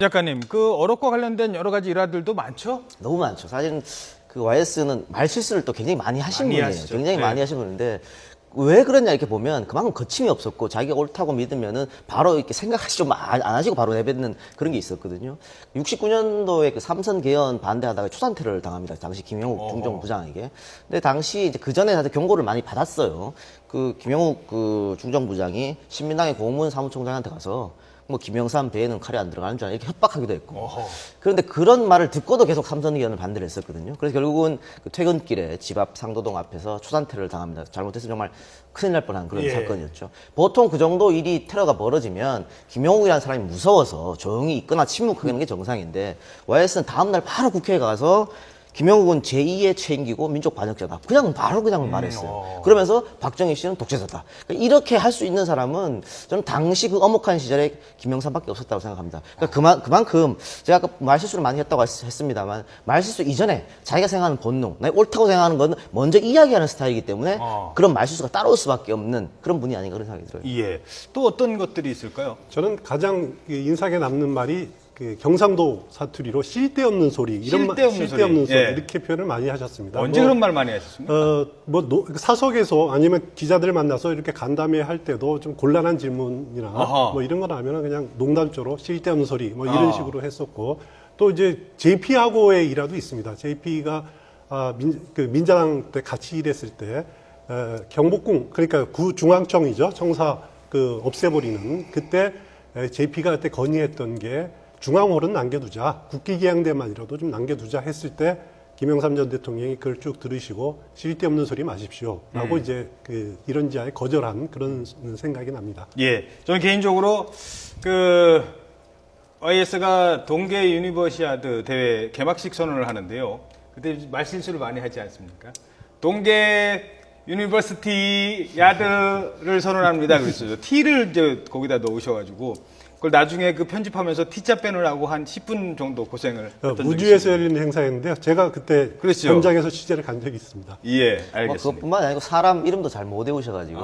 작가님, 그 어록과 관련된 여러 가지 일화들도 많죠? 너무 많죠. 사실은 그 YS는 말실수를 또 굉장히 많이 하신 많이 분이에요. 하시죠. 굉장히 네. 많이 하신 분인데 왜 그러냐 이렇게 보면 그만큼 거침이 없었고 자기가 옳다고 믿으면은 바로 이렇게 생각하시죠 안 하시고 바로 내뱉는 그런 게 있었거든요. 69년도에 그 삼선 개헌 반대하다가 초산퇴를 당합니다. 당시 김영욱 중정부장에게. 근데 당시 이제 그 전에 다들 경고를 많이 받았어요. 그 김영욱 그 중정부장이 신민당의 고문 사무총장한테 가서 뭐 김영삼 배에는 칼이 안 들어가는 줄 알아 이렇게 협박하기도 했고. 그런데 그런 말을 듣고도 계속 삼선의원을 반대를 했었거든요. 그래서 결국은 그 퇴근길에 집 앞 상도동 앞에서 초산퇴를 당합니다. 잘못했으면 정말 큰일 날 뻔한 그런 사건이었죠. 보통 그 정도 일이 테러가 벌어지면 김영욱이라는 사람이 무서워서 조용히 있거나 침묵하는 게 정상인데 YS는 다음날 바로 국회에 가서 김영욱은 제2의 최인기고 민족 반역자다. 그냥 바로 말했어요. 그러면서 박정희 씨는 독재자다. 그러니까 이렇게 할 수 있는 사람은 저는 당시 그 엄혹한 시절에 김영삼밖에 없었다고 생각합니다. 그러니까 그만큼 제가 아까 말실수를 많이 했다고 했습니다만 말실수 이전에 자기가 생각하는 본능, 내가 옳다고 생각하는 건 먼저 이야기하는 스타일이기 때문에 그런 말실수가 따라올 수밖에 없는 그런 분이 아닌가 그런 생각이 들어요. 예. 또 어떤 것들이 있을까요? 저는 가장 인상에 남는 말이 그 경상도 사투리로 쓸데없는 소리 이런 쓸데없는 소리 예. 이렇게 표현을 많이 하셨습니다. 언제 그런 말 많이 하셨습니까? 사석에서 아니면 기자들 만나서 이렇게 간담회 할 때도 좀 곤란한 질문이나 뭐 이런 거 하면은 그냥 농담조로 쓸데없는 소리 뭐 이런 식으로 했었고 또 이제 JP하고의 일화도 있습니다. JP가 민자당 때 같이 일했을 때 경복궁 그러니까 구중앙청이죠 청사 그 없애버리는 그때 JP가 그때 건의했던 게 중앙홀은 남겨두자 국기기양대만이라도 좀 남겨두자 했을 때 김영삼 전 대통령이 그걸 쭉 들으시고 쓸데없는 소리 마십시오라고 이제 이런지하에 거절한 그런 생각이 납니다. 예. 저는 개인적으로 그 YS가 동계 유니버시아드 대회 개막식 선언을 하는데요. 그때 말실수를 많이 하지 않습니까? 동계 유니버시티 야드를 선언합니다. 그랬어요. T를 이제 거기다 넣으셔가지고 그걸 나중에 그 편집하면서 T자 빼느라고 한 10분 정도 고생을 했던 적이 우주에서 있습니다. 열리는 행사였는데요. 제가 그때 그렇죠. 현장에서 취재를 간 적이 있습니다. 예, 뭐 알겠습니다. 그것뿐만 아니고 사람 이름도 잘 못 외우셔가지고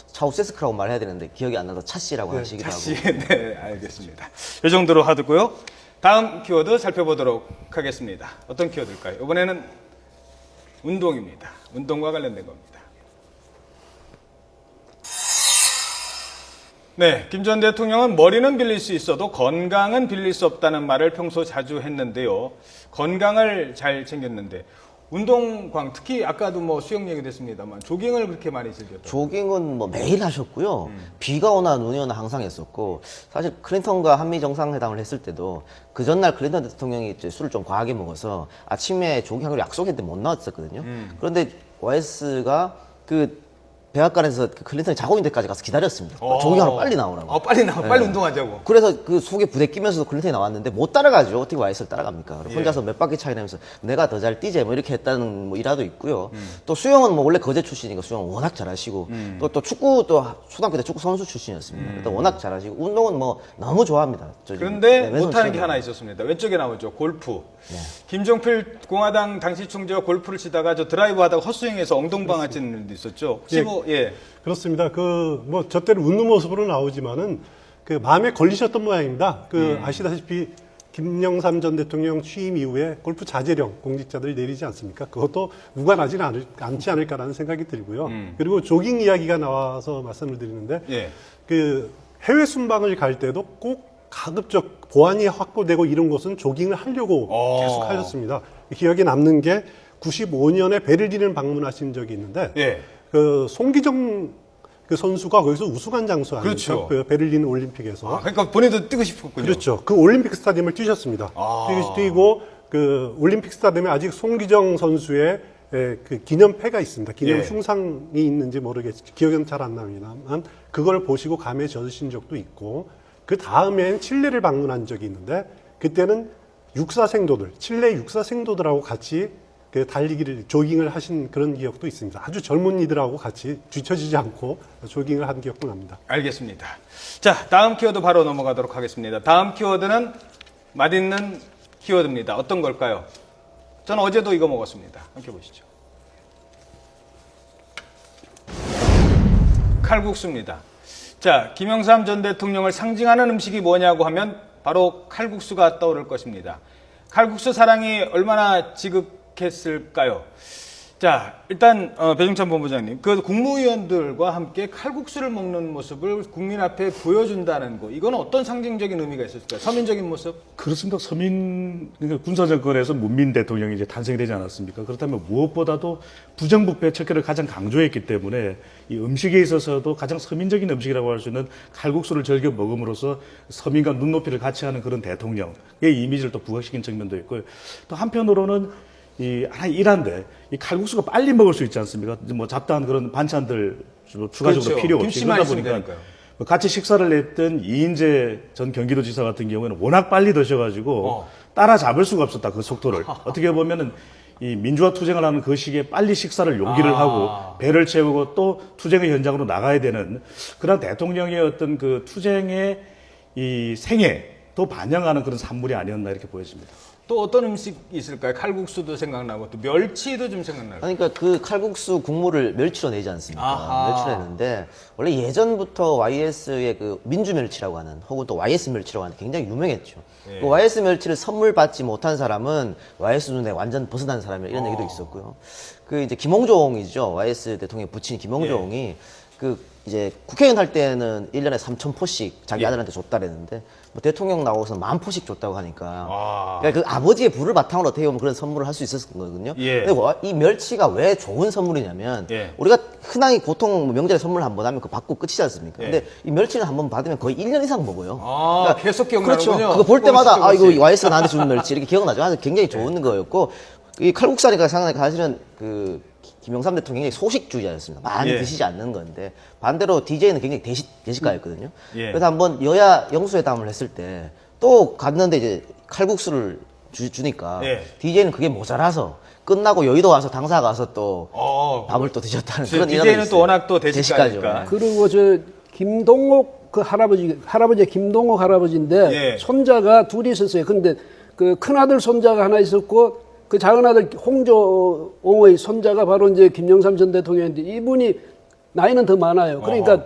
차우세스크라고 말해야 되는데 기억이 안 나서 차씨라고 하시기도 하고. 다시 네, 알겠습니다. 이 정도로 하고요. 다음 키워드 살펴보도록 하겠습니다. 어떤 키워드일까요? 이번에는 운동입니다. 운동과 관련된 겁니다. 네, 김 전 대통령은 머리는 빌릴 수 있어도 건강은 빌릴 수 없다는 말을 평소 자주 했는데요. 건강을 잘 챙겼는데 운동광 특히 아까도 뭐 수영 얘기도 했습니다만 조깅을 그렇게 많이 즐겼다. 조깅은 뭐 매일 하셨고요. 비가 오나 눈이 오나 항상 했었고 사실 클린턴과 한미 정상회담을 했을 때도 그 전날 클린턴 대통령이 이제 술을 좀 과하게 먹어서 아침에 조깅하기로 약속했는데 못 나왔었거든요. 그런데 YS가 그 백악관에서 그 클린턴이 자고 있는 데까지 가서 기다렸습니다. 조깅하러 빨리 나오라고. 빨리 나와, 빨리 운동하자고. 그래서 그 속에 부대 끼면서도 클린턴이 나왔는데 못 따라가죠. 어떻게 YS를 따라갑니까? 혼자서 몇 바퀴 차이 나면서 내가 더 잘 뛰재 뭐 이렇게 했다는 뭐 일화도 있고요. 또 수영은 뭐 원래 거제 출신이니까 수영 워낙 잘하시고 또 축구 또 초등학교 때 축구 선수 출신이었습니다. 또 워낙 잘하시고 운동은 뭐 너무 좋아합니다. 그런데 못하는 게 하나 있었습니다. 왼쪽에 나오죠. 골프. 김종필 공화당 당시 총재가 골프를 치다가 저 드라이브 하다가 헛스윙해서 엉덩방아 찌는 일도 있었죠. 혹시 그렇습니다. 저 때는 웃는 모습으로 나오지만은 그 마음에 걸리셨던 모양입니다. 아시다시피 김영삼 전 대통령 취임 이후에 골프 자제령 공직자들 내리지 않습니까? 그것도 무관하지는 않지 않을까라는 생각이 들고요. 그리고 조깅 이야기가 나와서 말씀을 드리는데 그 해외 순방을 갈 때도 꼭 가급적 보안이 확보되고 이런 곳은 조깅을 하려고 계속 하셨습니다. 기억에 남는 게 95년에 베를린을 방문하신 적이 있는데 그 송기정 그 선수가 거기서 우승한 장소 아닙니까? 그렇죠. 그 베를린 올림픽에서. 그러니까 본인도 뛰고 싶었군요. 그렇죠. 그 올림픽 스타디움을 뛰셨습니다. 뛰고 그 올림픽 스타디움에 아직 송기정 선수의 그 기념패가 있습니다. 기념 흉상이 있는지 모르겠지만 기억은 잘 안 납니다만 그걸 보시고 감에 젖으신 적도 있고 그 다음엔 칠레를 방문한 적이 있는데 그때는 육사생도들, 칠레 육사생도들하고 같이 그 달리기를 조깅을 하신 그런 기억도 있습니다. 아주 젊은이들하고 같이 뒤처지지 않고 조깅을 한 기억도 납니다. 알겠습니다. 자, 다음 키워드 바로 넘어가도록 하겠습니다. 다음 키워드는 맛있는 키워드입니다. 어떤 걸까요? 저는 어제도 이거 먹었습니다. 함께 보시죠. 칼국수입니다. 자, 김영삼 전 대통령을 상징하는 음식이 뭐냐고 하면 바로 칼국수가 떠오를 것입니다. 칼국수 사랑이 얼마나 지극했을까요? 자, 일단 배종찬 본부장님, 그 국무위원들과 함께 칼국수를 먹는 모습을 국민 앞에 보여준다는 거, 이건 어떤 상징적인 의미가 있었을까요? 서민적인 모습? 그렇습니다. 그러니까 군사정권에서 문민 대통령이 이제 탄생이 되지 않았습니까? 그렇다면 무엇보다도 부정부패 척결을 가장 강조했기 때문에 이 음식에 있어서도 가장 서민적인 음식이라고 할 수 있는 칼국수를 즐겨 먹음으로써 서민과 눈높이를 같이 하는 그런 대통령의 이미지를 또 부각시킨 측면도 있고요. 또 한편으로는 하나 일한데 이 칼국수가 빨리 먹을 수 있지 않습니까? 뭐 잡다한 그런 반찬들 추가적으로 그렇죠. 필요 없이 김치만 그러다 있으면 보니까 되니까요. 같이 식사를 했던 이인재 전 경기도지사 같은 경우에는 워낙 빨리 드셔가지고 따라잡을 수가 없었다, 그 속도를. 어떻게 보면은 이 민주화 투쟁을 하는 그 시기에 빨리 식사를 용기를 하고 배를 채우고 또 투쟁의 현장으로 나가야 되는 그런 대통령의 어떤 그 투쟁의 이 생애도 반영하는 그런 산물이 아니었나 이렇게 보여집니다. 또 어떤 음식이 있을까요? 칼국수도 생각나고 또 멸치도 좀 생각나고. 그러니까 그 칼국수 국물을 멸치로 내지 않습니까? 아하. 멸치로 내는데 원래 예전부터 YS의 그 민주 멸치라고 하는 혹은 또 YS 멸치라고 하는 굉장히 유명했죠. 예. 그 YS 멸치를 선물 받지 못한 사람은 YS 눈에 완전 벗어난 사람이라 이런 얘기도 있었고요. 그 이제 김홍종이죠. YS 대통령 부친 김홍종이 그 이제 국회의원 할 때는 1년에 3,000포씩 자기 예. 아들한테 줬다 그랬는데 뭐 대통령 나오고서 10,000포씩 줬다고 하니까 아. 그러니까 그 아버지의 부를 바탕으로 어떻게 보면 그런 선물을 할 수 있었을 거거든요. 예. 근데 이 멸치가 왜 좋은 선물이냐면 예. 우리가 흔하게 보통 명절에 선물 한 번 하면 그거 받고 끝이지 않습니까? 예. 근데 이 멸치는 한 번 받으면 거의 1년 이상 먹어요. 아, 계속 기억나는군요. 그렇죠. 그거 볼 때마다 아 이거 그것이. YS가 나한테 주는 멸치 이렇게 기억나죠. 그래서 굉장히 좋은 거였고 이 칼국수니까 생각하니까 사실은 그 김영삼 대통령이 소식주의자였습니다. 많이 예. 드시지 않는 건데 반대로 DJ는 굉장히 대식가였거든요. 예. 그래서 한번 여야 영수회담을 했을 때 또 갔는데 이제 칼국수를 주니까 예. DJ는 그게 모자라서 끝나고 여의도 와서 당사 가서 또 어, 밥을 또 드셨다는 저 그런 DJ는 일화도 또 있어요. 워낙 또 대식가니까. 네. 그리고 저 김동옥 그 할아버지 김동옥 할아버지인데 예. 손자가 둘이 있었어요. 근데 그 큰아들 손자가 하나 있었고 그 작은아들 홍조옹의 손자가 바로 이제 김영삼 전 대통령인데 이분이 나이는 더 많아요. 그러니까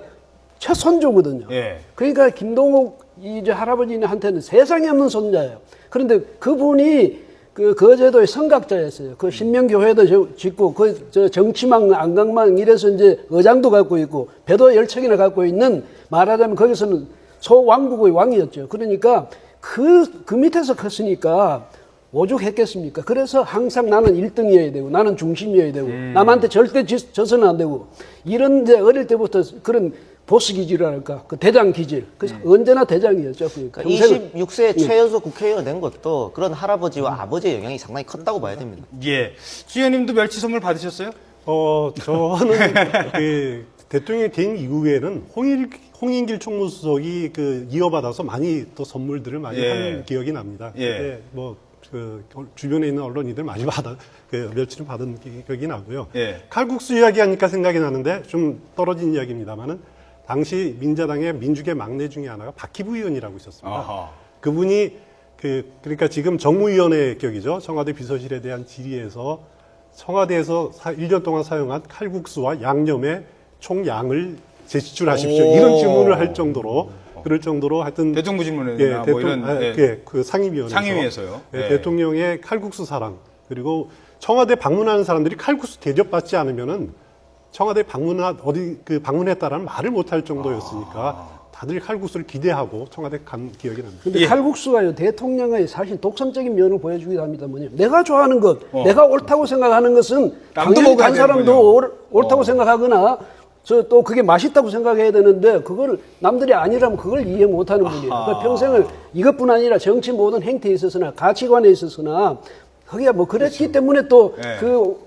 최손주거든요. 예. 그러니까 김동옥 이제 할아버지한테는 세상에 없는 손자예요. 그런데 그분이 그 거제도의 성각자였어요. 그 신명교회도 짓고 저 정치망 안강망 이래서 이제 의장도 갖고 있고 배도 10척이나 갖고 있는 말하자면 거기서는 소왕국의 왕이었죠. 그러니까 그 밑에서 컸으니까 오죽했겠습니까? 그래서 항상 나는 1등이어야 되고 나는 중심이어야 되고 남한테 절대 져서는 안 되고 이런 데 어릴 때부터 그런 보스 기질이랄까 그 대장 기질 언제나 대장이었죠. 그러니까 평생을. 26세 최연소 국회의원 된 것도 그런 할아버지와 아버지의 영향이 상당히 컸다고 봐야 됩니다. 예. 주연님도 멸치 선물 받으셨어요? 저는 그 대통령이 된 이후에는 홍인길 총무수석이 그 이어받아서 많이 또 선물들을 많이 예. 한 기억이 납니다. 예. 그때 그 주변에 있는 언론인들 많이 멸치를 받은 기억이 나고요. 예. 칼국수 이야기하니까 생각이 나는데 좀 떨어진 이야기입니다만은 당시 민자당의 민주계 막내 중에 하나가 박희부 의원이라고 있었습니다. 아하. 그분이 그러니까 지금 정무위원회 격이죠. 청와대 비서실에 대한 질의에서 청와대에서 1년 동안 사용한 칼국수와 양념의 총량을 제출하십시오. 오. 이런 질문을 할 정도로 그럴 정도로 하여튼 대정부 질문이나 뭐 이런 그 상임위원회에서 상임위에서요. 예, 예. 대통령의 칼국수 사랑 그리고 청와대 방문하는 사람들이 칼국수 대접받지 않으면은 청와대 방문했다라는 말을 못할 정도였으니까 다들 칼국수를 기대하고 청와대 간 기억이 납니다. 근데 예. 칼국수가요 대통령의 사실 독선적인 면을 보여주기도 합니다. 뭐냐면 내가 좋아하는 것, 어. 내가 옳다고 생각하는 것은 남도 당연히 먹어야 간 사람도 되는군요. 옳다고 생각하거나 또 그게 맛있다고 생각해야 되는데 그걸 남들이 아니라면 그걸 이해 못하는 분이에요. 그러니까 평생을 이것뿐 아니라 정치 모든 행태에 있어서나 가치관에 있어서나 그게 뭐 그랬기 때문에 또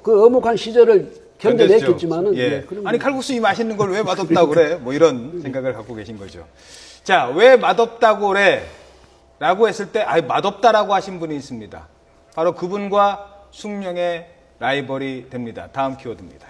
그 어목한 시절을 견뎌냈겠지만은 예. 그런 아니 칼국수 이 맛있는 걸 왜 맛없다고 그래? 뭐 이런 생각을 갖고 계신 거죠. 자, 왜 맛없다고 그래? 라고 했을 때 맛없다라고 하신 분이 있습니다. 바로 그분과 숙명의 라이벌이 됩니다. 다음 키워드입니다.